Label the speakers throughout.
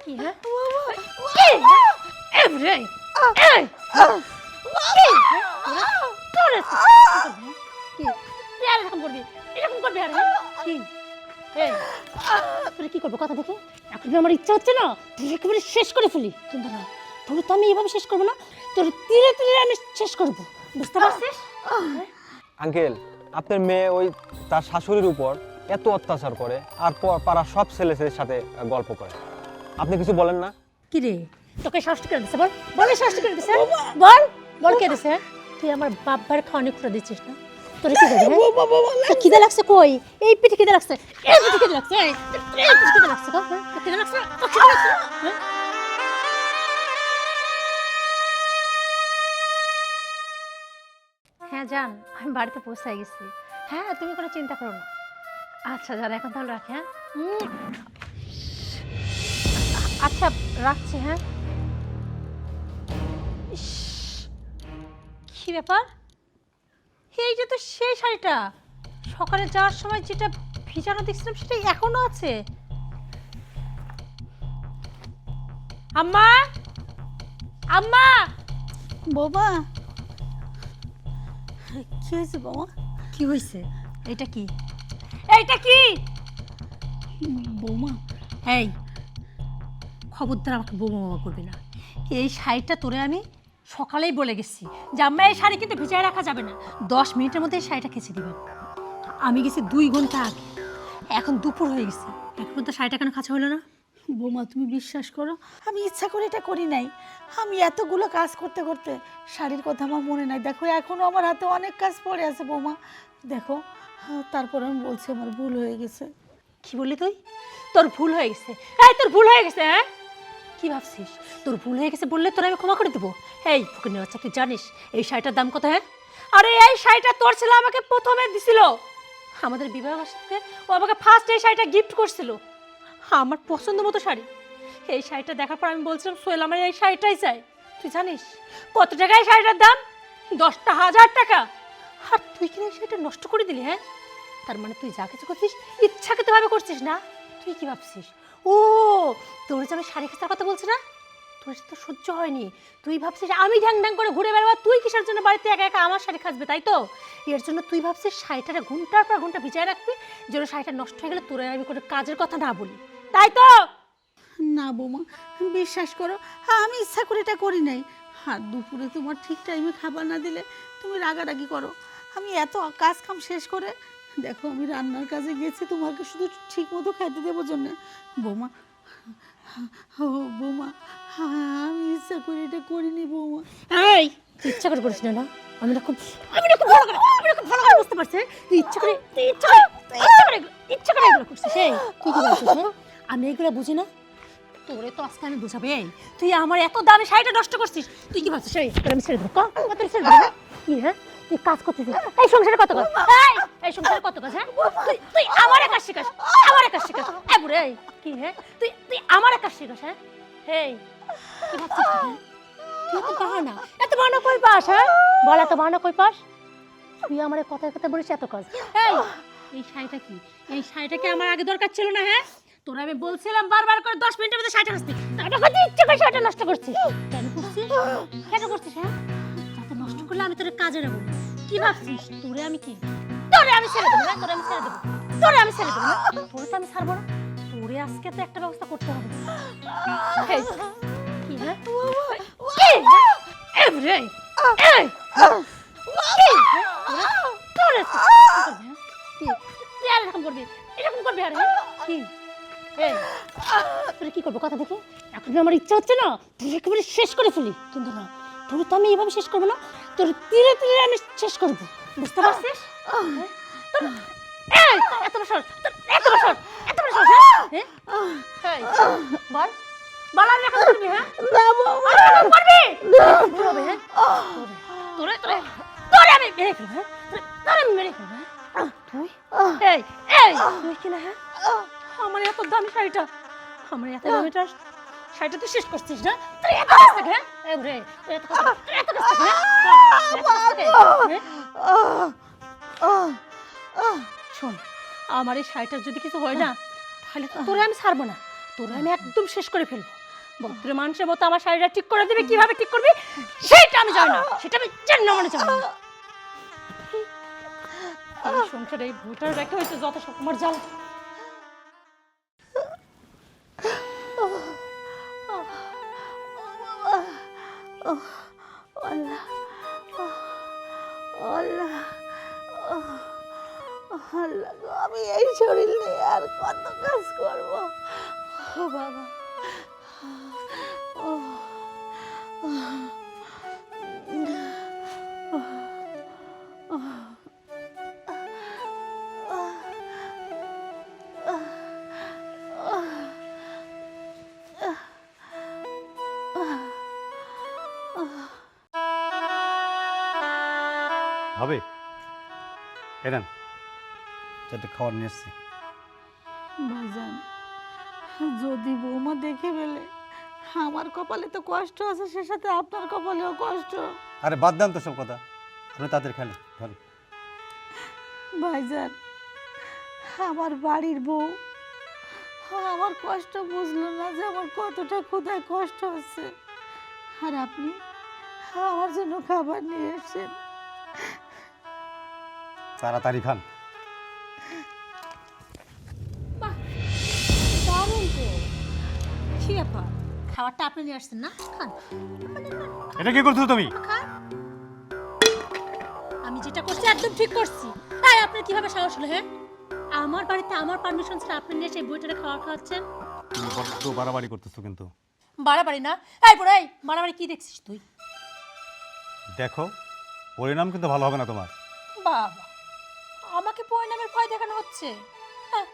Speaker 1: কি হ্যাঁ কি এভরে এই তোরে কি তুই আর এরকম করবি আর কি এই তুই কি করবো কথা দেখি এখন আমার ইচ্ছা হচ্ছে না তুই একেবারে শেষ করে ফেলি কিন্তু না তোর তো আমি এভাবে শেষ করবো না তোর তীরে তীরে আমি শেষ করবো বুঝতে পারছিস
Speaker 2: আঙ্কেল আপনার মেয়ে ওই তার শাশুড়ির উপর এত অত্যাচার করে আর পাড়ার সব ছেলেদের সাথে গল্প করে আপনি কিছু বলেন না
Speaker 1: কি রে তোকে শাস্তি করে দিছে বল শাস্তি করে দিছে বল কে দিছে তুই আমার বাবার খাওয়ানি করে দিচ্ছিস না তোর কি হবে খিদে লাগছে কই এই পিঠে খিদে লাগছে এই পিঠে খিদে লাগছে এই পিঠে খিদে লাগছে খিদে লাগছে হ্যাঁ জান আমি বাড়িতে পৌঁছে গেছি হ্যাঁ তুমি কোনো চিন্তা করো না আচ্ছা জান এখন তাহলে রাখি হ্যাঁ আচ্ছা রাখছি হ্যাঁ কি ব্যাপার এই যে তো সেই শাড়িটা সকালে যাওয়ার সময় যেটা ভিজানো দেখছিলাম সেটা এখনো আছে আম্মা আম্মা
Speaker 3: বাবা কি হয়েছে বাবা
Speaker 1: কি হয়েছে এটা কি
Speaker 3: বৌমা
Speaker 1: এই খবরদার আমাকে বৌমা মামা করবি না এই শাড়িটা তোরে আমি সকালেই বলে গেছি যে আম্মা এই শাড়ি কিন্তু ভিজায় রাখা যাবে না 10 মিনিটের মধ্যে এই শাড়িটা কেচে দিবেন আমি গেছি 2 ঘন্টা আগে এখন দুপুর হয়ে গেছে এখন তো শাড়িটা কেন কাঁচা হলো না
Speaker 3: বৌমা তুমি বিশ্বাস করো আমি ইচ্ছা করে এটা করি নাই আমি এতগুলো কাজ করতে করতে শাড়ির কথা আমার মনে নাই দেখো এখনো আমার হাতে অনেক কাজ পড়ে আছে বৌমা দেখো তারপর আমি বলছি আমার ভুল হয়ে গেছে
Speaker 1: কি বললি তুই তোর ভুল হয়ে গেছে এই তোর ভুল হয়ে গেছে হ্যাঁ কি ভাবছিস তোর ভুল হয়ে গেছে বললে তোর আমি ক্ষমা করে দেবো এই ফুকনের বাচ্চা তুই জানিস এই শাড়িটার দাম কত হ্যাঁ আরে এই শাড়িটা তোর ছেলে আমাকে প্রথমে দিছিল আমাদের বিবাহ বার্ষিকীতে ও আমাকে ফার্স্ট এই শাড়িটা গিফট করছিল আমার পছন্দ মতো শাড়ি এই শাড়িটা দেখার পর আমি বলছিলাম সোহেল আমার এই শাড়িটাই চাই তুই জানিস কত টাকা এই শাড়িটার দাম 10,000 টাকা আর তুই কিনা এই শাড়িটা নষ্ট করে দিলি হ্যাঁ তার মানে তুই যা কিছু করছিস ইচ্ছাকৃতভাবে করছিস না তুই কি ভাবছিস ও তোর যে আমি শাড়ি খাঁচার কথা বলছি না তোর তো সহ্য হয়নি তুই ভাবছিস আমি ঢ্যাং ঢ্যাং করে ঘুরে বেড়াবো তুই কিসের জন্য বাড়িতে একা একা আমার শাড়ি খাসবে তাই তো এর জন্য তুই ভাবছিস শাড়িটারে ঘন্টার পর ঘন্টা ভিজায় রাখবি যেন শাড়িটা নষ্ট হয়ে গেলে তোরে আমি কোনো কাজের কথা না বলি তাই তো
Speaker 3: না বৌমা বিশ্বাস করো আমি ইচ্ছা করে এটা করি নাই আর দুপুরে তোমার ঠিক টাইমে খাবার না দিলে তুমি রাগারাগি করো আমি এত কাজ কাম শেষ করে দেখো আমি রান্নার কাজে গেছি তোমাকে শুধু ঠিক মতো খাইতে দেবো জন্য বৌমা ও বৌমা আমি ইচ্ছা করে এটা করিনি বৌমা
Speaker 1: এই তুই ইচ্ছা করে করিস না আমি না খুব ভালো করে বুঝতে পারছি তুই ইচ্ছা করে এগুলো করছিস এই তুই কি বলছিস হ্যাঁ? আমি এগুলো বুঝি না তোরে তো আজকে আমি বুঝাবো এই তুই আমার এত দামি শাড়িটা নষ্ট করছিস তুই কি ভাবছিস এই তোর আমি ছেড়ে দেবো তোর ছেড়ে দেবো কি হ্যাঁ তুই কাজ করতেছিস এই সংসারে কত কাজ এই সংসারে কত কাজ হ্যাঁ তুই আমার কাজ শিখাস এই বুড়ে এই কি হ্যাঁ তুই আমার কাজ শিখাস হ্যাঁ এই কি ভাবছিস তুই এত বাহানা কই পাস হ্যাঁ বল এত বাহানা কই পাস তুই আমার কথার কথা বলিস এত কাজ এই শাড়িটা কি এই শাড়িটা কি আমার আগে দরকার ছিল না হ্যাঁ তোরা আমি বলছিলাম বারবার করে 10 মিনিটের মধ্যে শাড়িটা কাচতে তারপর তুই ইচ্ছা করে শাড়িটা নষ্ট করছিস কেন করছিস হ্যাঁ যাতে নষ্ট করলে আমি তোর কাজে নেব কি ভাবছিস তোরে আমি কি তোরে আমি ছেড়ে দেবো না তোরে আমি ছেড়ে দেবো তোরে তো আমি ছাড়বো না তোরে আজকে তো একটা ব্যবস্থা করতে হবে কি হ্যাঁ এভরে এই তোরে তুই আর এরকম করবি আর কি তোরে কি করবো কথা দেখি এখন আমার ইচ্ছা হচ্ছে না তুই একেবারে শেষ করে ফেলি কিন্তু না তোর তো আমি এভাবে শেষ করবো না তোর তীরে তীরে আমি শেষ করবো বুঝতে পারছিস এত বছর বল আর এখন করবি হ্যাঁ করবি হ্যাঁ তোরে আমি মেরে ফেলবো হ্যাঁ তুই তুই কি না হ্যাঁ আমার এত দামি শাড়িটা শাড়িটা তুই শেষ করছিস না তুই এত কাছ থেকে হ্যাঁ এত কাছ থেকে শোন আমার এই শাড়িটার যদি কিছু হয় না তাহলে তো তোরে আমি ছাড়বো না তোরা আমি একদম শেষ করে ফেলবো। ভদ্র মানুষের মতো আমার শাড়িটা ঠিক করে দিবি, কিভাবে ঠিক করবি সেটা আমি জানি না, সেটা আমি জানি না, মানে জানি না। এই সংসারে এই ভোটার রেখে হয়েছে যত সব আমার জ্বালা।
Speaker 3: আল্লাহ আল্লাহ আল্লাহ গো, আমি এই শরীর নিয়ে আর কত কাজ করব। ও বাবা, ও
Speaker 4: হবে এরান যাতে খাবার নিয়ে এসছি।
Speaker 3: ভাইজান, যদি বৌমা দেখে ফেলে, আমার কপালে তো কষ্ট আছে, সে সাথে আপনার কপালেও কষ্ট।
Speaker 4: আরে বাদ দেন তো সব কথা, আপনি তাদের খেলেন ধরেন।
Speaker 3: ভাইজান, আমার বাড়ির বউ আমার কষ্ট বুঝলো না যে আমার কতটা ক্ষুধায় কষ্ট হচ্ছে, আর আপনি আমার জন্য খাবার নিয়ে এসেছেন।
Speaker 4: তাড়াতাড়ি খান।
Speaker 1: দারুণ তো। কি ব্যাপার, খাবারটা আপনি নিয়ে আসছেন না? খান।
Speaker 4: এটা কি করছো তুমি?
Speaker 1: খান। আমি যেটা করছি একদম ঠিক করছি। তাই আপনার কিভাবে সাহস হলো? হ্যাঁ, আমার বাড়িতে আমার পারমিশন ছাড়া আপনি নিয়ে সেই বইটারে খাবার খাওয়াচ্ছেন?
Speaker 4: তুমি বড্ড বাড়াবাড়ি করতেছো কিন্তু।
Speaker 1: বাড়াবাড়ি না? এই বুড়াই, বাড়াবাড়ি কি দেখছিস তুই?
Speaker 4: দেখো, পরিণাম কিন্তু ভালো হবে না তোমার।
Speaker 1: বাবা, আমাকে পরিণামের ভয় দেখানো হচ্ছে? হ্যাঁ,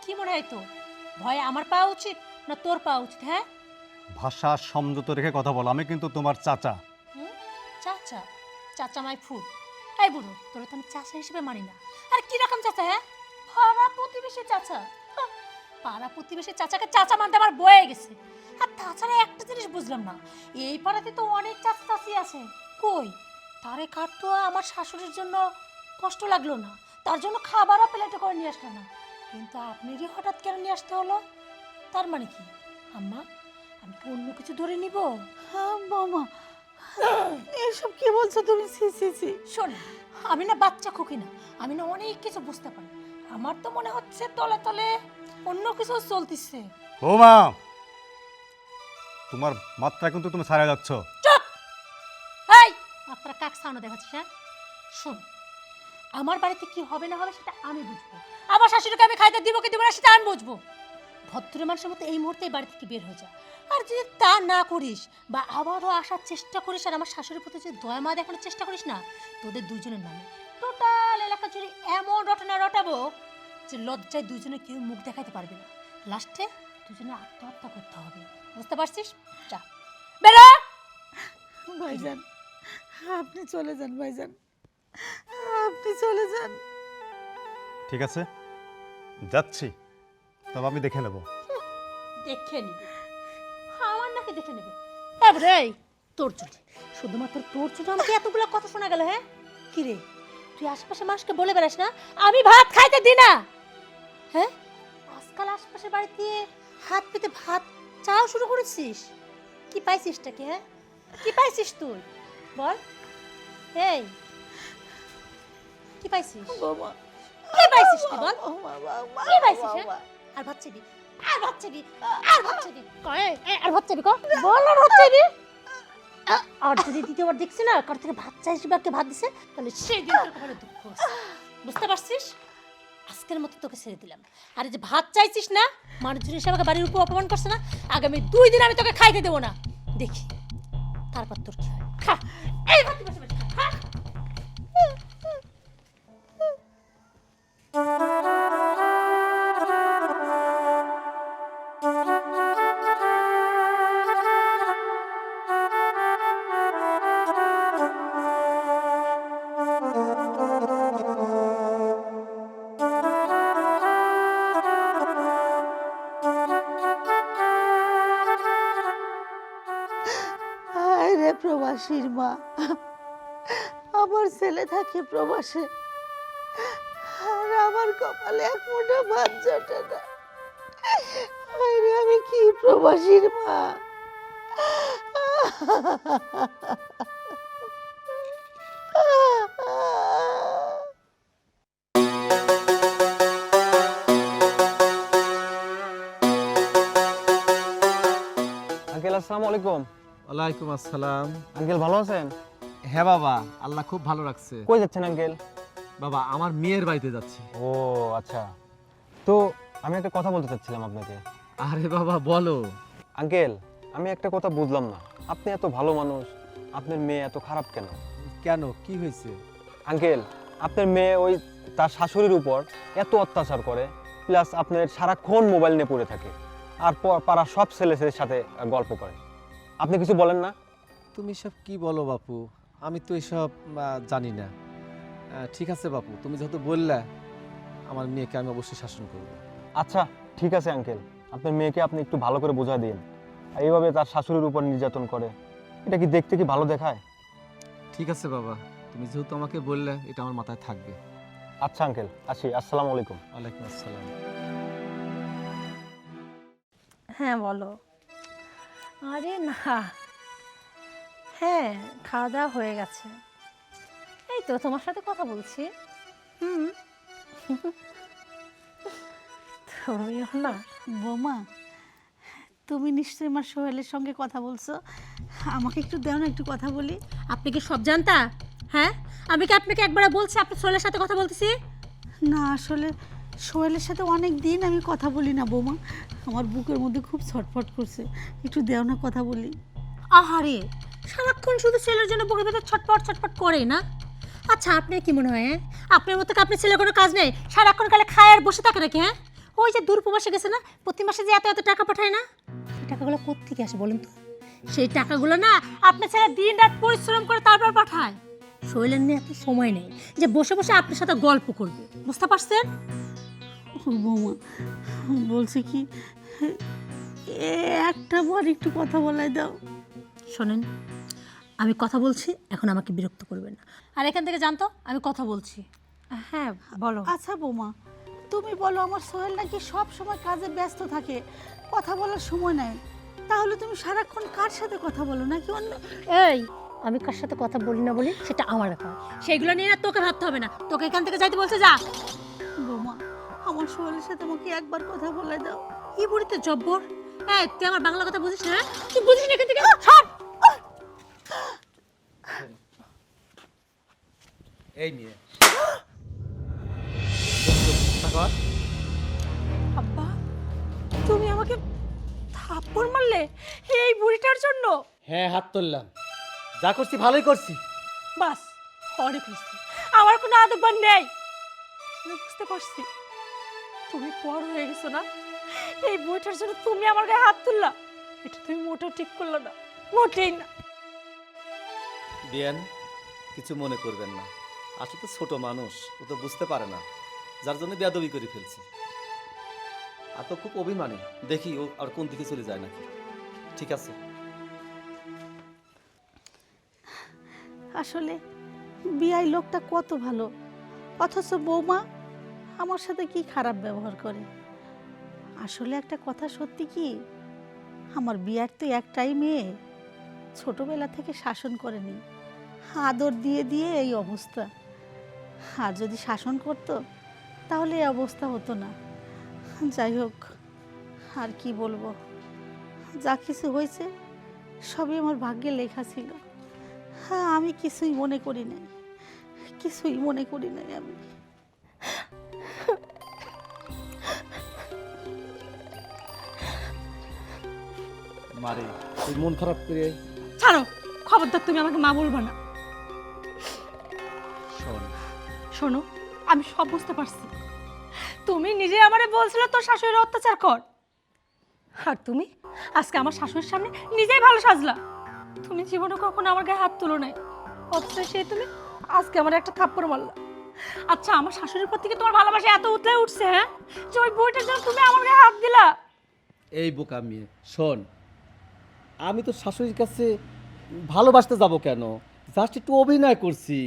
Speaker 1: কি মনে হয় তো ভয় আমার পাওয়া উচিত না তোর পাওয়া উচিত? হ্যাঁ,
Speaker 4: ভাষা সমঝোতা রেখে কথা বলো, আমি কিন্তু তোমার চাচা।
Speaker 1: চাচা? চাচা মাই ফুড। এই বুড়ো, তোরা তো আমি চাচা হিসেবে মানি না। আর কি রকম চাচা? হ্যাঁ, পাড়া প্রতিবেশী চাচা। হাহ, পাড়া প্রতিবেশী চাচাকে চাচা মানতে আমার বয়ে গেছে। আর তাছাড়া একটা জিনিস বুঝলাম না, এই পাড়াতে তো অনেক চাচা চাচি আছে, কই তারে কার তো আমার শাশুড়ির জন্য কষ্ট লাগলো না, তার জন্য খাবারও প্লেটে করে নিয়ে আসলো না, কিন্তু আপনারই হঠাৎ কেন নিয়ে আসতে হলো? তার মানে কি আম্মা, আমি কি অন্য কিছু ধরে নিব?
Speaker 3: হ্যাঁ বৌমা, এসব কি বলছো তুমি? সি সি সি,
Speaker 1: শোন, আমি না বাচ্চা খুকি না, আমি না অনেক কিছু বুঝতে পারি। আমার তো মনে হচ্ছে তলে তলে অন্য কিছু চলতেছে।
Speaker 4: বৌমা, তোমার মাত্রা কিন্তু তুমি ছাড়া যাচ্ছ।
Speaker 1: চুপ! এই মাত্রা কাক সাউন্ড দেখাচ্ছিস? হ্যাঁ, শোন, আমার বাড়িতে কি হবে না হবে সেটা আমি বুঝবো, আমার শাশুড়িকে আমি খাইতে দিব কি দিব না সেটা আমি বুঝবো। ভদ্র মানুষের মতো এই মুহূর্তে এই বাড়ি থেকে বের হয়ে যা। আর যদি তা না করিস বা আবারও আসার চেষ্টা করিস আর আমার শাশুড়ির প্রতি যদি দয়া মায়া দেখানোর চেষ্টা করিস না, তোদের দুইজনের নামে টোটাল এলাকা জুড়ে এমন রটনা রটাবো যে লজ্জায় দুইজনে কেউ মুখ দেখাতে পারবে না, লাস্টে দুজনে আত্মহত্যা করতে হবে। বুঝতে পারছিস? যা বেরো।
Speaker 3: ভাইজান, আপনি চলে যান ভাইজান, আপনি চলে যান।
Speaker 4: ঠিক আছে, যাচ্ছি, তবে আমি দেখে নেব।
Speaker 1: দেখে নিবে? আমার নাকি দেখে নেবে? এবারে তোর চুটি, শুধুমাত্র তোর চুটি আমাকে এতগুলো কথা শোনা গেল? হ্যাঁ, কি রে তুই আশেপাশে মানুষকে বলে বেড়াস না আমি ভাত খাইতে দিই না? হ্যাঁ, আজকাল আশেপাশে বাড়িতে হাত পেতে ভাত চাও শুরু করেছিস? কি পাইছিসটাকে? হ্যাঁ, কি পাইছিস তুই বল? এই কি পাইছিস?
Speaker 3: বৌমা,
Speaker 1: কি পাইছিস তুই বল?
Speaker 3: বৌমা, বৌমা,
Speaker 1: কি পাইছিস? হ্যাঁ?
Speaker 3: বৌমা।
Speaker 1: আর ভাত চাইবি? আর ভাত চাইবি? আর ভাত চাইবি? কয় আর ভাত চাইবি? বল আর ভাত চাইবি? আর যদি দ্বিতীয়বার দেখছি না কার থেকে ভাত চাইছি বা কে ভাত দিছে, তাহলে সেই দিন তোর কপালে দুঃখ আছে। বুঝতে পারছিস? আজকের মতো তোকে ছেড়ে দিলাম। আর এই যে ভাত চাইছিস না, মানুষজন এসে আমাকে বাড়ির উপর অপমান করছে না, আগামী 2 দিন আমি তোকে খাইতে দেবো না। দেখি তারপর তোর কি হয়। খা এই ভাত বসে বসে খা।
Speaker 3: হায় রে প্রবাসীর মা, আমার ছেলে থাকে প্রবাসে, আর আমার কপালে এক মুঠো ভাত জোটে না। আরে আমি কি প্রবাসীর মা।
Speaker 2: আঙ্কেল আসসালামু আলাইকুম।
Speaker 5: ওয়ালাইকুম আসসালাম।
Speaker 2: আঙ্কেল ভালো আছেন?
Speaker 5: হ্যাঁ বাবা, আল্লাহ খুব ভালো রাখছে।
Speaker 2: কই যাচ্ছেন আঙ্কেল?
Speaker 5: বাবা আমার মেয়ের বাড়িতে যাচ্ছি।
Speaker 2: ও আচ্ছা, তো আমি একটা কথা বলতে চাচ্ছিলাম আপনাকে।
Speaker 5: আরে বাবা বলো।
Speaker 2: আঙ্কেল, আমি একটা কথা বুঝলাম না, আপনি এত ভালো মানুষ, আপনার মেয়ে এত খারাপ কেন?
Speaker 5: কেন, কি হয়েছে?
Speaker 2: আঙ্কেল, আপনার মেয়ে ওই তার শাশুড়ির উপর এত অত্যাচার করে, প্লাস আপনার সারাক্ষণ মোবাইল নিয়ে পড়ে থাকে, আর পাড়ার সব ছেলেদের সাথে গল্প করে। আপনি কিছু বলেন না?
Speaker 5: তুমি সব কি বলো বাপু, আমি তো এসব জানি না। ঠিক আছে বাপু, তুমি যেহেতু বললা, আমার মেয়েকে আমি অবশ্যই শাসন করব।
Speaker 2: আচ্ছা ঠিক আছে আঙ্কেল, আপনার মেয়েকে আপনি একটু ভালো করে বোঝা দিন। আর এইভাবে তার শাশুড়ির উপর নির্যাতন করে, এটা কি দেখতে কি ভালো দেখায়?
Speaker 5: ঠিক আছে বাবা, তুমি যেহেতু আমাকে বললে, এটা আমার মাথায় থাকবে।
Speaker 2: আচ্ছা আঙ্কেল, আসি, আসসালামু আলাইকুম।
Speaker 5: ওয়ালাইকুম আসসালাম।
Speaker 1: হ্যাঁ বলো। আরে না, হ্যাঁ খাওয়া দাওয়া হয়ে গেছে, এই তো তোমার সাথে কথা বলছি। হুম তুমিও না।
Speaker 3: বৌমা, তুমি নিশ্চয়ই আমার সোহেলের সঙ্গে কথা বলছো। আমাকে একটু দাও না, একটু কথা বলি।
Speaker 1: আপনি কি সব জানতা? হ্যাঁ, আমি কি আপনাকে একবার বলছি আপনি সোহেলের সাথে কথা বলতেছি?
Speaker 3: না, আসলে সোহেলের সাথে অনেক দিন আমি কথা বলি না বৌমা, আমার বুকের মধ্যে খুব ছটফট করছে, একটু দাও না কথা বলি।
Speaker 1: আহারে, সারাক্ষণ শুধু ছেলের জন্য বুকের ভেতর ছটপট ছটপট করে না? আচ্ছা আপনার কি মনে হয়, হ্যাঁ আপনার মতো কি আপনার ছেলের কোনো কাজ নেই, সারাক্ষণ কালে খায় আর বসে থাকে নাকি? হ্যাঁ, ওই যে দূর প্রবাসে গেছে না, প্রতি মাসে যে এত এত টাকা পাঠায় না, সেই টাকাগুলো কোত্থেকে আসে বলেন তো? সেই টাকাগুলো না আপনার ছেলে দিন রাত পরিশ্রম করে তারপর পাঠায়। শৈলের নিয়ে এত সময় নেই যে বসে বসে আপনার সাথে গল্প করবে, বুঝতে পারছেন?
Speaker 3: ও বৌমা, বলছি কি, একটা বার একটু কথা বলাই দাও।
Speaker 1: শোনেন, আমি কথা বলছি, এখন আমাকে বিরক্ত করবেন না, আর এখান থেকে জানতো আমি কথা বলছি। হ্যাঁ বলো।
Speaker 3: আচ্ছা বৌমা, তুমি বলো আমার সোহেল নাকি সব সময় কাজে ব্যস্ত থাকে, কথা বলার সময় নাই, তাহলে তুমি সারাক্ষণ কার সাথে কথা বলো নাকি অন্য?
Speaker 1: এই, আমি কার সাথে কথা বলি না বলি সেটা আমার ব্যাপার, সেইগুলো নিয়ে না তোকে ভাবতে হবে না, তোকে এখান থেকে যাইতে বলছে, যা।
Speaker 3: বৌমা, আমার সোহেলের সাথে আমাকে একবার কথা বলে দাও।
Speaker 1: কি বুড়িতে জব্বর। এই তুই আমার বাংলা কথা বুঝিস না? তুই বুঝিস না এখান থেকে সর।
Speaker 5: এই মেয়ে
Speaker 1: আব্বা, তুমি আমাকে থাপ্পড় মারলে এই বুড়িটার জন্য?
Speaker 5: হ্যাঁ, হাত তুললাম, যা করছি ভালোই করছি।
Speaker 1: বাস, অনেক হয়েছে, আমার কোনো আদব নেই। আমি বুঝতে পারছি তুমি পর হয়ে গেছো না, এই বইটার জন্য তুমি আমার গায়ে হাত তুললা, এটা তুমি মোটেও ঠিক করলো না, মোটেই না।
Speaker 6: বিয়ান, কিছু মনে করবেন না, আসলে তো ছোট মানুষ, ও তো বুঝতে পারে না, যার জন্য বেয়াদবি করে ফেলছে। আর তো খুব অভিমানী, দেখি ও আর কোন দিকে চলে যায় নাকি। ঠিক আছে।
Speaker 3: আসলে বিয়াই লোকটা কত ভালো, অথচ বৌমা আমার সাথে কি খারাপ ব্যবহার করে। আসলে একটা কথা সত্যি কি, আমার বিয়ার তো একটাই মেয়ে, ছোটবেলা থেকে শাসন করেনি, আদর দিয়ে দিয়ে এই অবস্থা। আর যদি শাসন করতো তাহলে এই অবস্থা হতো না। যাই হোক, আর কি বলবো, যা কিছু হয়েছে সবই আমার ভাগ্যে লেখা ছিল। হ্যাঁ, আমি কিছুই মনে করি নাই, কিছুই মনে করি নাই আমি।
Speaker 5: মারে, তুই মন খারাপ করে
Speaker 1: ছাড়ো, খবরদার তুমি আমাকে মা বলবা না।
Speaker 5: শোন।
Speaker 1: শোনো, আমি সব বুঝতে পারছি, তুমি নিজে আমারে বলছিলে তোর শাশুড়ির অত্যাচার কর, আর তুমি আজকে আমার শাশুড়ির সামনে নিজেই ভালো সাজলা। তুমি জীবনে কখনো আমার গায়ে হাত তুলো নাই, অথচ সে তুমি আজকে আমার একটা থাপ্পড় মারলা। আচ্ছা, আমার শাশুড়ির প্রতি কি তোমার ভালোবাসা এত উতলে উঠছে, হ্যাঁ, যে ওই বইটার জন্য তুমি আমার গায়ে হাত দিলা?
Speaker 5: এই বোকা মেয়ে, শোন, আমি তো শাশুড়ির কাছে ভালোবাসতে যাব কেন, জাস্ট একটু অভিনয় করছি।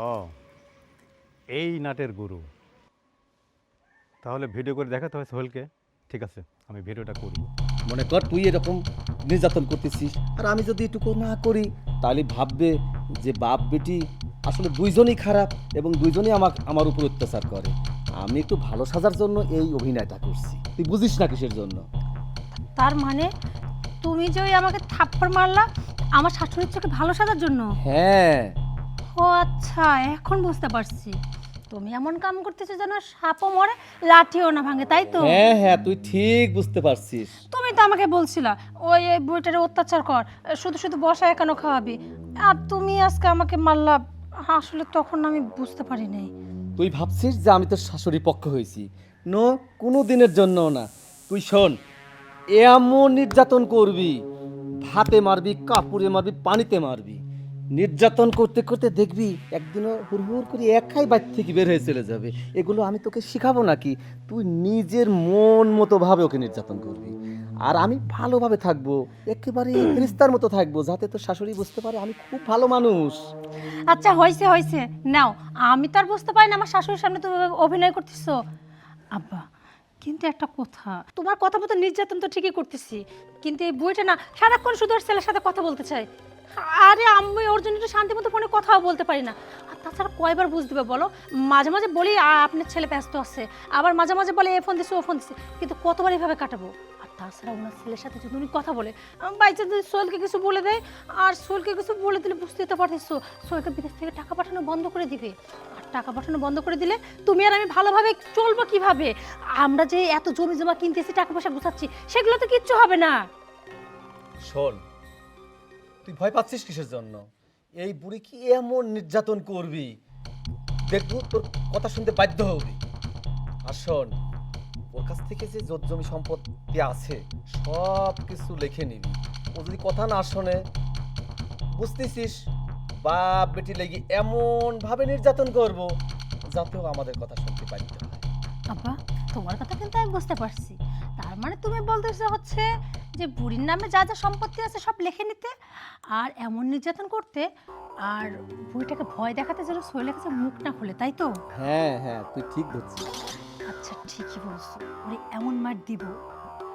Speaker 4: ও, এই নাটের গুরু। তাহলে ভিডিও করে দেখাতে হয় সোহেলকে। ঠিক আছে, আমি ভিডিওটা করি।
Speaker 6: মনে কর তুই এরকম নির্যাতন করতেছিস, আর আমি যদি এটুকু না করি তাহলে ভাববে যে বাপ বেটি আসলে দুইজনই খারাপ এবং দুইজনই আমার উপর অত্যাচার করে। আমি একটু ভালো সাজার জন্য এই অভিনয়টা করছি, তুই বুঝিস না কিসের জন্য।
Speaker 1: তার মানে তুমি যে ওই আমাকে থাপ্পড় মারলা আমার শাশুড়ির চোখে ভালো সাজার জন্য?
Speaker 6: হ্যাঁ,
Speaker 1: ও আচ্ছা, এখন বুঝতে পারছি। তুমি এমন কাম করতেছো যেন সাপও মরে লাঠিও না ভাঙে, তাই তো?
Speaker 6: হ্যাঁ হ্যাঁ, তুই ঠিক বুঝতে পারছিস।
Speaker 1: তুমি তো আমাকে বলছিলা ওই এই বুইটারে অত্যাচার কর, শুধু শুধু বসায় কেন খাওয়াবি, আর তুমি আজকে আমাকে মারলা। আসলে তখন আমি বুঝতে পারি নাই।
Speaker 6: তুই ভাবছিস যে আমি তোর শাশুড়ি পক্ষ হয়েছি? নো, কোনো দিনের জন্য না। তুই শোন, এমন নির্যাতন করবি, ভাতে মারবি, কাপড়ে মারবি, পানিতে মারবি, নির্যাতন করতে করতে দেখবি একদিনও হুড় করে একাই বাইর থেকে বের হয়ে চলে যাবে। এগুলো আমি তোকে শিখাবো নাকি? তুই নিজের মন মতো ভাবে ওকে নির্যাতন করবি, আর আমি ভালোভাবে থাকবো, একেবারে ফেরেশতার মতো থাকবো, যাতে তোর শাশুড়ি বুঝতে পারে আমি খুব ভালো মানুষ।
Speaker 1: আচ্ছা হয়েছে হয়েছে, নাও। আমি তো আর বুঝতে পারি না আমার শাশুড়ির সামনে তুমি এভাবে অভিনয় করতেছো। আব্বা, কিন্তু একটা কথা, তোমার কথা মতো নির্যাতন তো ঠিকই করতেছি, কিন্তু এই বইটা না সারাক্ষণ শুধু ওর ছেলের সাথে কথা বলতে চাই। আরে আমি ওর জন্য একটু শান্তি মতো ফোনে কথাও বলতে পারি না। আর তাছাড়া কয়বার বুঝ দিবে বলো? মাঝে মাঝে বলি আপনার ছেলে ব্যস্ত আছে, আবার মাঝে মাঝে বলে এ ফোন দিছে ও ফোন দিছে, কিন্তু কতবার এভাবে কাটাবো? আর তাছাড়া ওনার ছেলের সাথে যদি উনি কথা বলে, বাইচান্স যদি সোহেলকে কিছু বলে দেয়, আর সোহেলকে কিছু বলে দিলে বুঝতেই তো পারতেছো সোহেলকে বিদেশ থেকে টাকা পাঠানো বন্ধ করে দিবে। আর টাকা পাঠানো বন্ধ করে দিলে তুমি আর আমি ভালোভাবে চলবো কিভাবে? আমরা যে এত জমি জমা কিনতেছি, টাকা পয়সা গুছাচ্ছি, সেগুলো তো কিচ্ছু হবে না।
Speaker 6: শোন, তুই ভয় পাচ্ছিস কিসের জন্য? এই বুড়ি কি এমন নির্যাতন করবি, দেখবো তোর কথা শুনতে বাধ্য হবি। আর শোন, ওর কাছ থেকে যে জমি সম্পত্তি আছে সব কিছু লিখে নিবি। ও যদি কথা না শোনে, বুঝতেছিস, বাপ বেটি লেগে এমন ভাবে নির্যাতন করব যাতেও আমাদের কথা শুনতে বাধ্য হয়।
Speaker 1: আব্বা, তোমার কথা কিন্তু আমি বুঝতে পারছি। তার মানে তুমি বলতেছো হচ্ছে যে বুড়ির নামে যা যা সম্পত্তি আছে সব লিখে নিতে, আর এমন নির্যাতন করতে, আর বুড়িটাকে ভয় দেখাতে যেন সোহেলের কাছে মুখ না খুলে, তাই তো?
Speaker 6: হ্যাঁ হ্যাঁ, তুই ঠিক ধরছিস।
Speaker 1: আচ্ছা ঠিকই বলছো, ওরে এমন মার দিব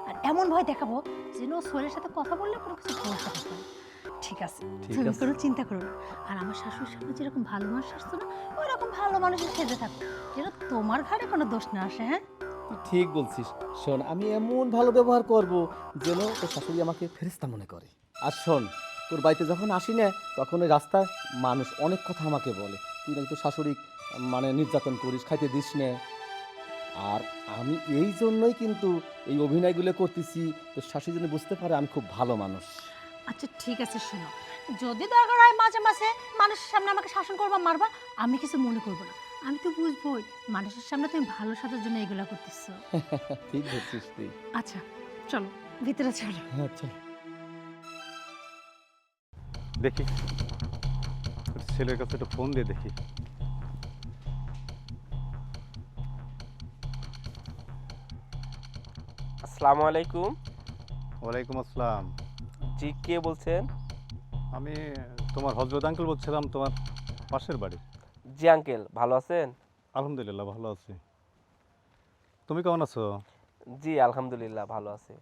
Speaker 1: আর এমন ভয় দেখাবো যেন ও সোহেলের সাথে কথা বললে কোনো কিছু ভরসা করতে পারে। ঠিক আছে,
Speaker 6: ঠিক
Speaker 1: তুমি
Speaker 6: আছে।
Speaker 1: কোনো চিন্তা করো না। আর আমার শাশুড়ির সামনে যেরকম ভালো মানুষ আসতো না, ওই রকম ভালো মানুষের সেজে থাকো, যেন তোমার ঘরে কোনো দোষ না আসে। হ্যাঁ,
Speaker 6: তুই ঠিক বলছিস। শোন, আমি এমন ভালো ব্যবহার করব যেন তোর শাশুড়ি আমাকে ফেরেশতা মনে করে। আর শোন, তোর বাড়িতে যখন আসি না, তখন ওই রাস্তায় মানুষ অনেক কথা আমাকে বলে, তুই নাকি তোর শাশুড়ি মানে নির্যাতন করিস, খাইতে দিস না। আর আমি এই জন্যই কিন্তু এই অভিনয়গুলো করতেছি, তোর শাশুড়ি যেন বুঝতে পারে আমি খুব ভালো মানুষ।
Speaker 1: আচ্ছা ঠিক আছে, শোনো, যদি দরকার হয় মাঝে মাঝে মানুষের সামনে আমাকে শাসন করবা, মারবা, আমি কিছু মনে করবো না। আমি তো বুঝবোই মানুষের সামনে তুমি ভালো সাজার জন্য এগুলা করতেছো।
Speaker 6: ঠিক বলছিস তুই।
Speaker 1: আচ্ছা চলো, ভিতরে চলো।
Speaker 6: হ্যাঁ চল।
Speaker 4: দেখি ওর ছেলের কাছে একটা ফোন দিয়ে দেখি।
Speaker 7: আসসালামু আলাইকুম।
Speaker 4: ওয়ালাইকুম আসসালাম।
Speaker 7: জি, কে বলছেন?
Speaker 4: আমি তোমার হজরত আঙ্কেল বলছিলাম, তোমার পাশের বাড়ি।
Speaker 7: জি আঙ্কেল, ভালো আছেন?
Speaker 4: আলহামদুলিল্লাহ ভালো আছি। তুমি কেমন আছো?
Speaker 7: জি আলহামদুলিল্লাহ ভালো আছি।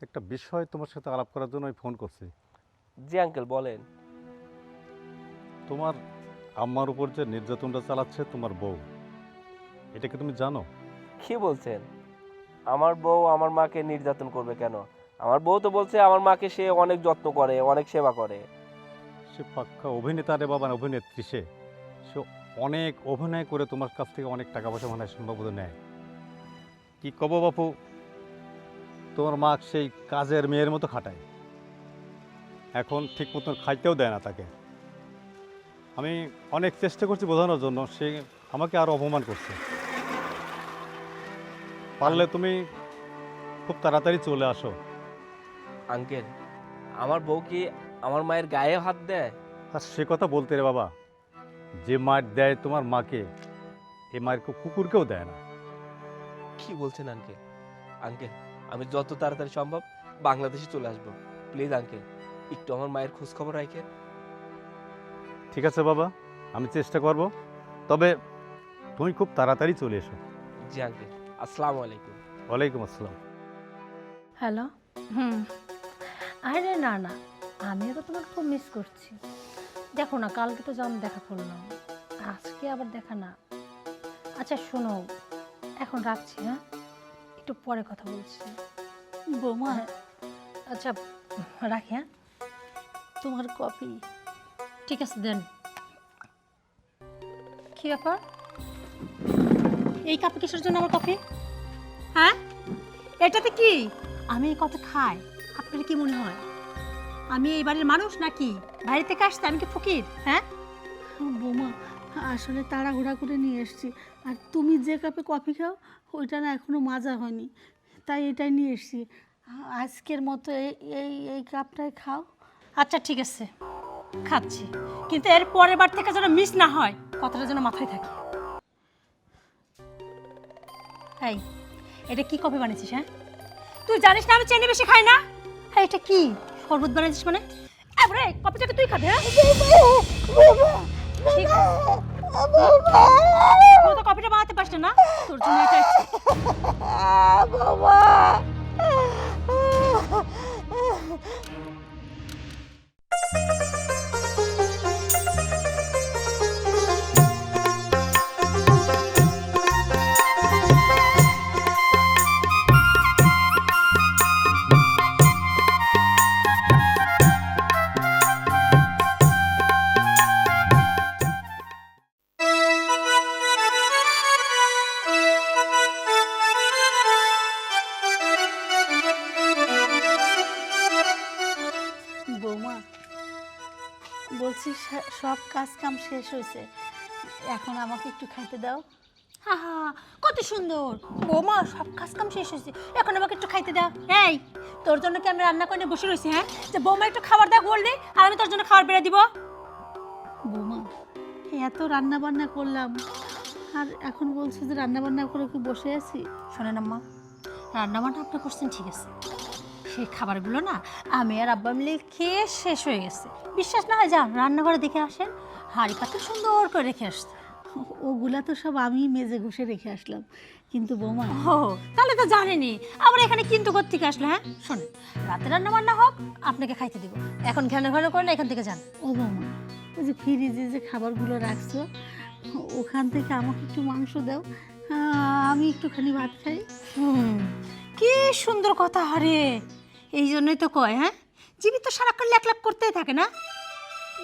Speaker 4: একটা বিষয় তোমার সাথে আলাপ করার জন্য আমি ফোন করছি।
Speaker 7: জি আঙ্কেল বলেন।
Speaker 4: তোমার আম্মার উপর যে নির্যাতনটা চালাচ্ছে তোমার বউ, এটা কি তুমি জানো?
Speaker 7: কি বলছেন? আমার বউ আমার মাকে নির্যাতন করবে কেন? আমার বউ তো বলছে আমার মাকে সে অনেক যত্ন করে, অনেক সেবা করে।
Speaker 4: সে পাক্কা অভিনেতা রে বাবা, অভিনেত্রী। সে অনেক অভিনয় করে তোমার কাছ থেকে অনেক টাকা পয়সা মানে সম্ভবত নেয়। কি কব বাপু, তোমার মা সেই কাজের মেয়ের মতো খাটায়, এখন ঠিক মতন খাইতেও দেয় না তাকে। আমি অনেক চেষ্টা করছি বোঝানোর জন্য, সে আমাকে আরো অপমান করছে। পারলে তুমি খুব তাড়াতাড়ি চলে আসো।
Speaker 7: আঙ্কেল, আমার বউ কি আমার মায়ের গায়ে হাত দেয়?
Speaker 4: আর সে কথা বলতে রে বাবা, যে মার দেয় তোমার মাকে, এ মায়ের কুকুরকেও দেয় না।
Speaker 7: কি বলছেন আঙ্কেল? আঙ্কেল, আমি যত তাড়াতাড়ি সম্ভব বাংলাদেশে চলে আসবো। প্লিজ আঙ্কেল, একটু আমার মায়ের খোঁজ খবর রাখেন।
Speaker 4: ঠিক আছে বাবা, আমি চেষ্টা করব, তবে তুমি খুব তাড়াতাড়ি চলে এসো।
Speaker 7: জি আঙ্কেল। আসসালামু আলাইকুম।
Speaker 4: ওয়ালাইকুম আসসালাম।
Speaker 1: হ্যালো। আরে না না, আমিও তো তোমাকে খুব মিস করছি। দেখো না, কালকে তো যেমন দেখা করলাম, আজকে আবার দেখা না। আচ্ছা শোনো, এখন রাখছি, হ্যাঁ, একটু পরে কথা বলছি।
Speaker 3: বৌমা,
Speaker 1: আচ্ছা রাখি, হ্যাঁ।
Speaker 3: তোমার কফি।
Speaker 1: ঠিক আছে দেন। কি ব্যাপার, এই কাপে কিসের জন্য আমার কফি? হ্যাঁ, এটাতে কি আমি এই কফি খাই? আপনার কি মনে হয় আমি এই বাড়ির মানুষ নাকি? বাইরে থেকে আসতে আমি কি ফকির? হ্যাঁ
Speaker 3: বৌমা, আসলে তাড়াহুড়া করে নিয়ে এসেছি, আর তুমি যে কাপে কফি খাও ওইটা না এখনো মাজা হয়নি, তাই এটাই নিয়ে এসেছি। আজকের মতো এই এই এই কাপটাই খাও।
Speaker 1: আচ্ছা ঠিক আছে, খাচ্ছি, কিন্তু এর পরের বার থেকে যেন মিস না হয়, কথাটা যেন মাথায় থাকে। এই, এটা কি কফি বানিয়েছিস? হ্যাঁ, তুই জানিস না আমি চিনি বেশি খাই না? হ্যাঁ, এটা কি শরবত বানিয়েছিস মানে? এবারে কফিটাকে তুই খাবি? হ্যাঁ, ঠিক আছে। তুই তো কফিটা বানাতে পারছিস না, তোর জন্য এটা
Speaker 3: বৌমা, বলছি সব কাজ কাম শেষ হয়েছে, এখন আমাকে একটু খাইতে দাও।
Speaker 1: হা হা, কত সুন্দর বৌমা, সব কাজ কাম শেষ হয়েছে, এখন আমাকে একটু খাইতে দাও। এই, তোর জন্য কি আমি রান্না করে নিয়ে বসে রয়েছি? হ্যাঁ, যে বৌমা একটু খাবার দাও বললি, আর আমি তোর জন্য খাবার বেড়ে দিব?
Speaker 3: বৌমা, এত রান্না বান্না করলাম, আর এখন বলছো যে রান্না বান্না করে কি বসে আছি?
Speaker 1: শোনেন আম্মা, রান্না বান্না আপনি করছেন ঠিক আছে, সেই খাবারগুলো না আমি আর আব্বা মিলে খেয়ে শেষ হয়ে গেছে। বিশ্বাস না হয় যান রান্নাঘরে দেখে আসেন, হাঁড়ি পাতে সুন্দর করে রেখে আসছে।
Speaker 3: ওগুলা তো সব আমি মেজে ঘষে রেখে আসলাম, কিন্তু বৌমা,
Speaker 1: ও তাহলে তো জানেনি আবার এখানে কিন্তু কোত্থেকে আসলে? হ্যাঁ শোনেন, রাতে রান্না বান্না হোক, আপনাকে খাইতে দিব, এখন ঘন ঘন করে না এখান থেকে যান।
Speaker 3: ও বৌমা, ওই যে ফ্রিজে যে খাবারগুলো রাখছো ওখান থেকে আমাকে একটু মাংস দাও, আমি একটুখানি ভাত খাই।
Speaker 1: কি সুন্দর কথা, আরে এই জন্যই তো কয়, হ্যাঁ, জীবিত সারাক্ষণ ল্যাক ল্যাক করতেই থাকে না।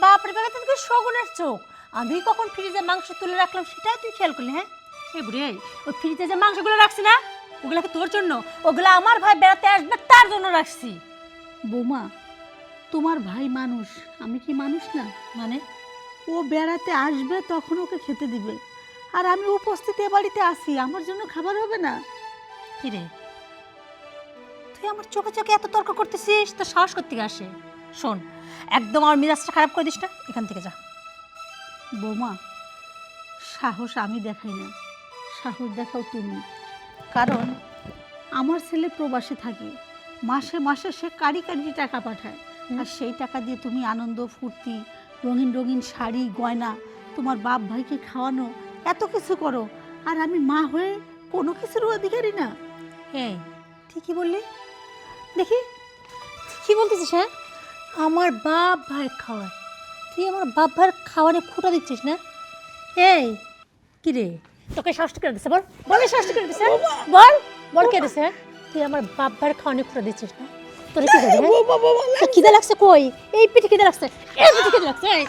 Speaker 1: বাপরে বাবা, তোকে শগুনের চোখ, আমি কখন ফ্রিজে মাংস তুলে রাখলাম সেটাই তুই খেয়াল করলি? হ্যাঁ, এই বুড়ি, ওই ফ্রিজে যে মাংসগুলো রাখছি না, ওগুলাকে তোর জন্য, ওগুলো আমার ভাই বেড়াতে আসবে তার জন্য রাখছি।
Speaker 3: বৌমা, তোমার ভাই মানুষ, আমি কি মানুষ না?
Speaker 1: মানে
Speaker 3: ও বেড়াতে আসবে তখন ওকে খেতে দিবে, আর আমি উপস্থিত এ বাড়িতে আসি, আমার জন্য খাবার হবে না?
Speaker 1: কি রে, তুই আমার চোখে চোখে এত তর্ক করতেছিস, তো সাহস করতে আসে? শোন, একদম আমার মেজাজটা খারাপ করে দিস না, এখান থেকে যা।
Speaker 3: বৌমা, সাহস আমি দেখাই না, সাহস দেখাও তুমি, কারণ আমার ছেলে প্রবাসে থাকে, মাসে মাসে সে কারি কারি টাকা পাঠায়, আর সেই টাকা দিয়ে তুমি আনন্দ ফুর্তি, রঙিন রঙিন শাড়ি গয়না, তোমার বাপ ভাইকে খাওয়ানো, এত কিছু করো, আর আমি মা হয়ে কোনো কিছুর অধিকারী না?
Speaker 1: এই তুই কি বললি দেখি, কি বলতেছিস? হ্যাঁ, আমার বাপ ভাই খাওয়ায়, তুই আমার বাপ ভাইয়ের খাওয়ানে খুঁটা দিচ্ছিস না? এই কি রে, তোকে ষষ্ঠ করে দিছে? বল বল, ষষ্ঠ করে দিছে? বল বল, কে দিছে? তুই আমার বাপ ভাইয়ের খাওয়ানে খুঁটা দিচ্ছিস না? তোর কি করবি? তোর খিদে লাগছে? কই এই পিঠে খিদে লাগছে, এই পিঠে খিদে লাগছে, এই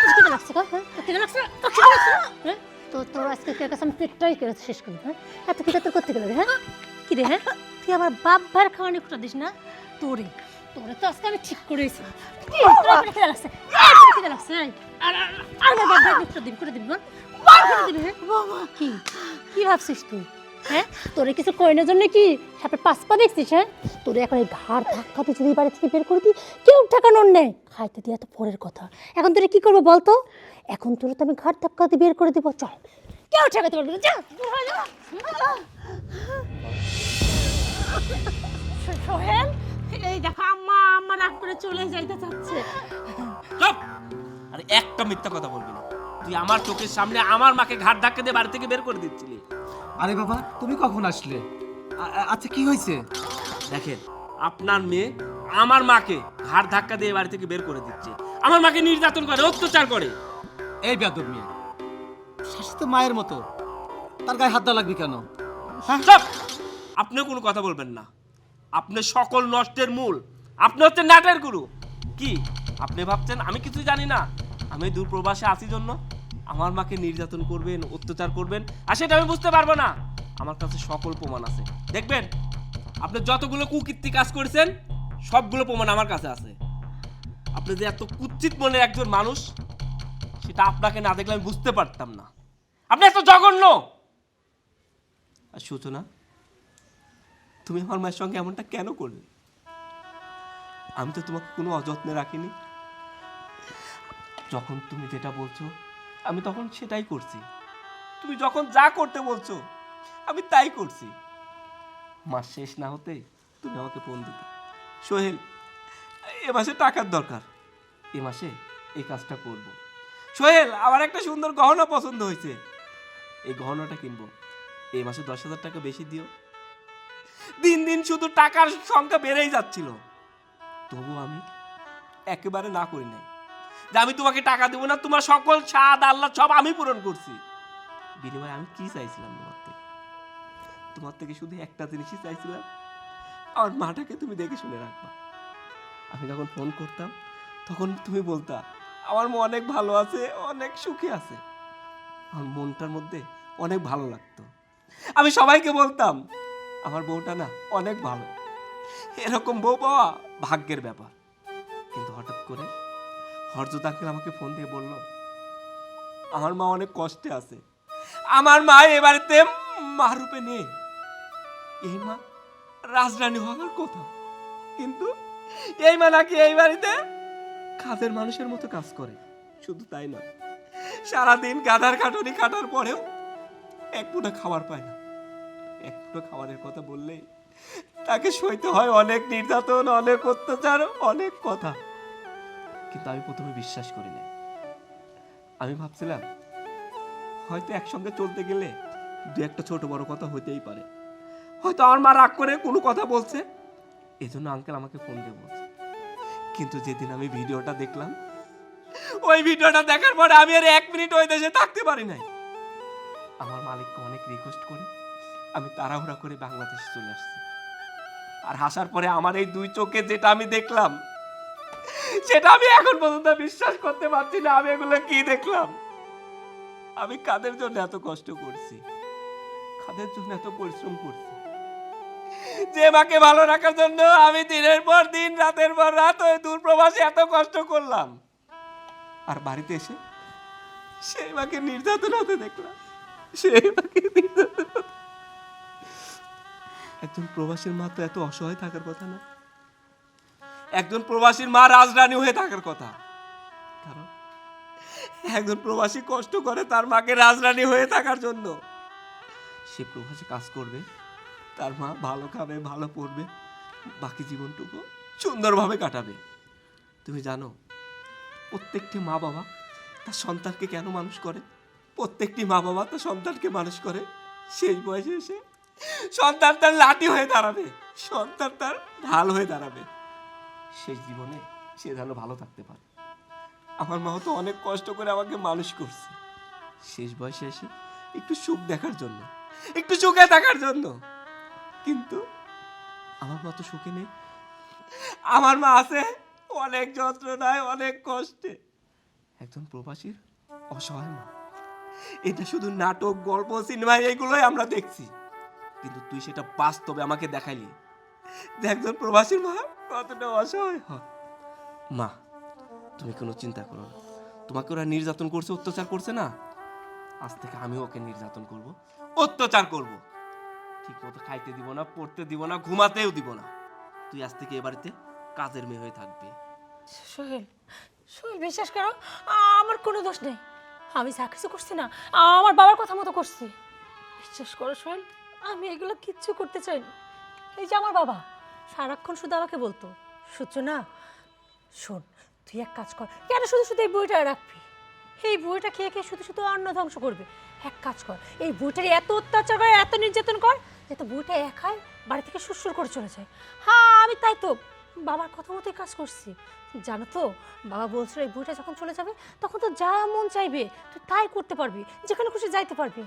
Speaker 1: পিঠে খিদে লাগছে, হ্যাঁ তোর খিদে লাগছে, তোর খিদে লাগছে, হ্যাঁ তো তোর আজকে কে কাছে আমি পেটটাই কেড়ে শেষ করবো। হ্যাঁ, এত খিদে তোর করতে গেলে? হ্যাঁ কি রে, হ্যাঁ তুই আমার বাপ ভাইয়ের খাওয়ানে খুঁটা দিস না? তোরে তোরে তো আজকে আমি ঠিক করেছি, খিদে লাগছে, খিদে লাগছে, আর আমার বাপ ভাই খুঁটা দিবি, খুঁটা দিবি, বল খুঁটা দিবি? হ্যাঁ কি কি ভাবছিস তুই? হ্যাঁ, তোরে কিছু কইনের জন্য কি সাপের পাঁচ পা দেখছিস? হ্যাঁ, তোরে এখন এই ঘাড় ধাক্কাতে যদি বাড়ি থেকে বের করে দিই, কেউ ঠেকানোর নেই, খাইতে দিয়া তো পরের কথা। এখন তোরে কি করবো বলতো? এখন তোরে তো আমি ঘাড় ধাক্কাতে বের করে দিব, চল, কেউ ঠেকাতে পারবে না, যা সোহেল। এই দেখো আম্মা, আম্মা রাগ করে চলে যাইতে চাচ্ছে।
Speaker 7: চুপ! আরে একটা মিথ্যা কথা বলবি না, তুই আমার চোখের সামনে আমার মাকে ঘাট ধাক্কা দিয়ে বাড়ি থেকে বের করে দিচ্ছিলি।
Speaker 5: আরে বাবা তুমি কখন আসলে? আচ্ছা কি হয়েছে?
Speaker 7: দেখেন আপনার মেয়ে আমার মাকে ঘাড় ধাক্কা দিয়ে বাড়ি থেকে বের করে দিচ্ছে, আমার মাকে নির্যাতন করে, অত্যাচার করে।
Speaker 5: এই বেয়াদব মেয়ে, শাশুড়ি তো মায়ের মতো, তার গায়ে হাত দেওয়া লাগবে কেন?
Speaker 7: চুপ! আপনিও কোনো কথা বলবেন না। আপনি সকল নষ্টের মূল, আপনি হচ্ছেন নাটের গুরু। কি আপনি ভাবছেন আমি কিছুই জানি না? আমি দূর প্রবাসে আছি জন্য আমার মাকে নির্যাতন করবেন, অত্যাচার করবেন, আর সেটা আমি বুঝতে পারবো না? আমার কাছে সকল প্রমাণ আছে, দেখবেন। আপনি যতগুলো কুকীর্তি কাজ করেছেন সবগুলো প্রমাণ আমার কাছে আছে। আপনি যে এত কুৎসিত মনের একজন মানুষ, সেটা আপনাকে না দেখলে আমি বুঝতে পারতাম না। আপনি এত জঘন্য। আর সূচনা, তুমি আমার মায়ের সঙ্গে এমনটা কেন করলে? আমি তো তোমাকে কোনো অযত্নে রাখিনি। যখন তুমি যেটা বলছো আমি তখন সেটাই করছি। তুমি যখন যা করতে বলছো আমি তাই করছি। মাস শেষ না হতে তুমি আমাকে ফোন দিতে, সোহেল এ মাসে টাকার দরকার, এ মাসে এই কাজটা করব। সোহেল আমার একটা সুন্দর গহনা পছন্দ হয়েছে, এই গহনাটা কিনবো, এই মাসে 10,000 টাকা বেশি দিও। দিন দিন শুধু টাকার সংখ্যা বেড়েই যাচ্ছিল, তবু আমি একেবারে না করি নাই যে আমি তোমাকে টাকা দেবো না। তোমার সকল স্বাদ আল্লাহ সব আমি পূরণ করছি। বিনিময়ে আমি কি চাইছিলাম তোমার থেকে শুধু একটা জিনিসই চাইছিলাম, আমার মাটাকে তুমি দেখে শুনে রাখবা। আমি যখন ফোন করতাম তখন তুমি বলতা আমার মন অনেক ভালো আছে, অনেক সুখে আছে। আমার মনটার মধ্যে অনেক ভালো লাগতো। আমি সবাইকে বলতাম আমার বউটা না অনেক ভালো। এরকম বউ পাওয়া ভাগ্যের ব্যাপার। কিন্তু হঠাৎ করে হরজত আঙ্কেল আমাকে ফোন দিয়ে বলল আমার মা অনেক কষ্টে আছে, আমার মা এ বাড়িতে মা রূপে নেই। এই মা রাজরানী হওয়ার কথা, কিন্তু এই মা নাকি এই বাড়িতে কাজের মানুষের মতো কাজ করে। শুধু তাই নয়, সারাদিন গাধার খাটুনি খাটার পরেও এক ফুটা খাবার পায় না। এক ফুটা খাবারের কথা বললেই তাকে সইতে হয় অনেক নির্যাতন, অনেক অত্যাচার, অনেক কথা। কিন্তু আমি প্রথমে বিশ্বাস করি না। আমি ভাবছিলাম হয়তো একসঙ্গে চলতে গেলে দু একটা ছোট বড় কথা হইতেই পারে, হয়তো আমার মা রাগ করে কোনো কথা বলছে, এজন্য আঙ্কেল আমাকে ফোন দিয়ে বলছে। কিন্তু যেদিন আমি ভিডিওটা দেখলাম, ওই ভিডিওটা দেখার পরে আমি আর 1 মিনিট ওই দেশে থাকতে পারি নাই। আমার মালিককে অনেক রিকোয়েস্ট করে আমি তাড়াহুড়া করে বাংলাদেশে চলে আসছি। আর আসার পরে আমার এই 2 চোখে যেটা আমি দেখলাম, সেটা আমি এখন পর্যন্ত বিশ্বাস করতে পারছি না। আমি এগুলো কি দেখলাম? আমি কাদের জন্য এত কষ্ট করছি, কাদের জন্য এত পরিশ্রম করছি, যে মাকে ভালো রাখার জন্য আমি দিনের পর দিন, রাতের পর রাত ওই দূর প্রবাসে এত কষ্ট করলাম। আর বাড়িতে এসে সেই মাকে নির্যাতন হতে দেখলাম, সেই মাকে নির্যাতন হতে। একজন প্রবাসীর মা তো এত অসহায় থাকার কথা না। একজন প্রবাসীর মা রাজরানী হয়ে থাকার কথা। কারণ একজন প্রবাসী কষ্ট করে তার মাকে রাজরানী হয়ে থাকার জন্য। সে প্রবাসী কাজ করবে, তার মা ভালো খাবে, ভালো পড়বে, বাকি জীবনটুকু সুন্দরভাবে কাটাবে। তুমি জানো প্রত্যেকটি মা বাবা তার সন্তানকে কেন মানুষ করে? প্রত্যেকটি মা বাবা তার সন্তানকে মানুষ করে শেষ বয়সে এসে সন্তান তার লাঠি হয়ে দাঁড়াবে, সন্তান তার ঢাল হয়ে দাঁড়াবে। শেষ জীবনে সে যেন ভালো থাকতে পারে। আমার মা তো অনেক কষ্ট করে আমাকে মানুষ করছে, শেষ বয়সে এসে একটু সুখ দেখার জন্য, একটু সুখে থাকার জন্য। কিন্তু আমার মা তো সুখে নেই। আমার মা আছে অনেক যন্ত্রণায়, অনেক কষ্টে। একজন প্রবাসীর অসহায় মা, এটা শুধু নাটক, গল্প, সিনেমা এগুলোই আমরা দেখছি। কিন্তু তুই সেটা বাস্তবে আমাকে দেখাইলি যে একজন প্রবাসীর মা কতটা অসহায় হয়। মা তুমি কোনো চিন্তা করো না, তোমাকে ওরা নির্যাতন করছে, অত্যাচার করছে না, আজ থেকে আমি ওকে নির্যাতন করব, অত্যাচার করব। ঠিক মতো খাইতে দিব না, পড়তে দিব না, ঘুমাতেও দিব না। তুই আজ থেকে এ বাড়িতে কাজের মেয়ে হয়ে থাকবি।
Speaker 1: সোহেল, সোহেল বিশ্বাস করো, আমার কোনো দোষ নেই। আমি যা কিছু করছি না, আমার বাবার কথা মতো করছি। বিশ্বাস করো সোহেল, আমি এগুলো কিচ্ছু করতে চাইনি। এই যে আমার বাবা সারাক্ষণ শুধু আমাকে বলতো, সূচনা শোন তুই এক কাজ কর, কেন শুধু শুধু এই বইটা রাখবি? এই বইটা খেয়ে খেয়ে শুধু শুধু অন্ন ধ্বংস করবে। এক কাজ কর, এই বুইটার এত অত্যাচার করে, এত নির্যাতন কর, যাতে বুইটা একাই বাড়ি থেকে সুরসুর করে চলে যায়। হ্যাঁ আমি তাই তো বাবার কথা মতোই কাজ করছি। জানো তো বাবা বলছিল এই বুইটা যখন চলে যাবে তখন তো যা মন চাইবে তুই তাই করতে পারবি, যেখানে খুশি যাইতে পারবি।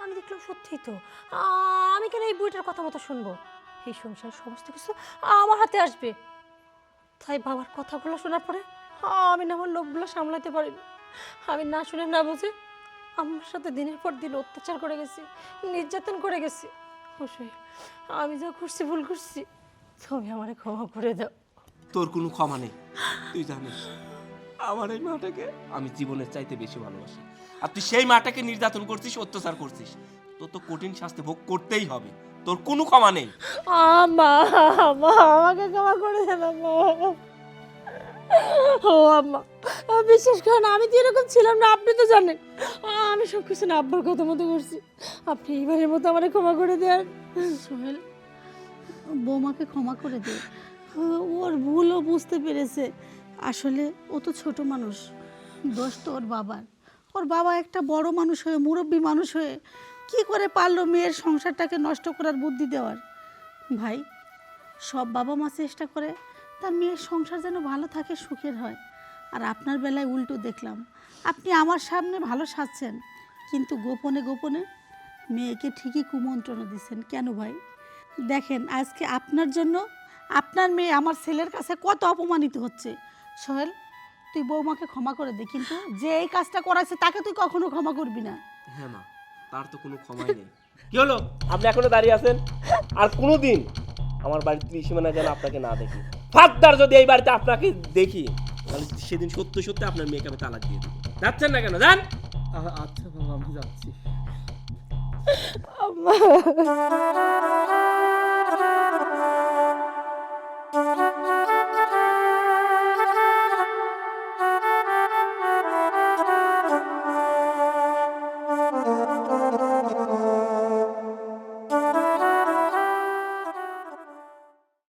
Speaker 1: আমি দেখলাম সত্যিই তো, আমি কেন এই বুইটার কথা মতো শুনবো? এই সংসার সমস্ত কিছু আমার হাতে আসবে। তাই বাবার কথাগুলো শোনার পরে আমি না আমার লোকগুলো সামলাতে পারিনি। আমি না শুনে না বুঝে আমার সাথে দিনের পর দিন অত্যাচার করে গেছি, নির্যাতন করে গেছি। অবশ্যই আমি যা করছি ভুল করছি, তুমি আমারে ক্ষমা করে দাও।
Speaker 7: তোর কোনো ক্ষমা নেই। তুই জানিস আমার এই মাটাকে আমি জীবনের চাইতে বেশি ভালোবাসি, আর তুই সেই মাটাকে নির্যাতন করছিস, অত্যাচার করছিস। তোর তো কঠিন শাস্তি ভোগ করতেই হবে, তোর কোনো ক্ষমা নেই।
Speaker 1: আম্মা আম্মা আমাকে ক্ষমা করে দেন আম্মা। ও আম্মা বিশ্বাস করেন আমি তো এরকম ছিলাম না, আপনি তো জানেন। আমি সব কিছু না আব্বার কথা মতো করছি, আপনি এবারের মতো আমার ক্ষমা করে দেন।
Speaker 3: সোহেল, বৌমাকে ক্ষমা করে দে, ওর ভুলও বুঝতে পেরেছে। আসলে ও তো ছোট মানুষ, দোষ তো ওর বাবার। ওর বাবা একটা বড় মানুষ হয়ে, মুরব্বী মানুষ হয়ে কি করে পারলো মেয়ের সংসারটাকে নষ্ট করার বুদ্ধি দেওয়ার? ভাই, সব বাবা মা চেষ্টা করে তার মেয়ের সংসার যেন ভালো থাকে, সুখের হয়। আর আপনার বেলায় উল্টো দেখলাম, আপনি আমার সামনে ভালো সাজছেন, কিন্তু গোপনে গোপনে মেয়েকে ঠিকই কুমন্ত্রণা দিচ্ছেন। কেন ভাই? দেখেন আজকে আপনার জন্য আপনার মেয়ে আমার ছেলের কাছে কত অপমানিত হচ্ছে। সোহেল, তুই বৌমাকে ক্ষমা করে দে, কিন্তু যে এই কাজটা করাচ্ছে তাকে তুই কখনো ক্ষমা করবি না।
Speaker 7: হ্যাঁ মা, তার তো কোনো ক্ষমাই নেই। কি হলো, আপনি এখনো দাঁড়িয়ে আছেন? আর কোনোদিন আমার বাড়ির ত্রিসীমানা যেন আপনাকে না দেখি। ফাদ্দার যদি এই বাড়িতে আপনাকে দেখি, তাহলে সেদিন সত্য সত্যি আপনার মেয়েকে আমি তালাক দিয়ে দেবো। যাচ্ছেন না কেন? যান।
Speaker 5: আচ্ছা বাবা, আমি যাচ্ছি।
Speaker 1: আম্মা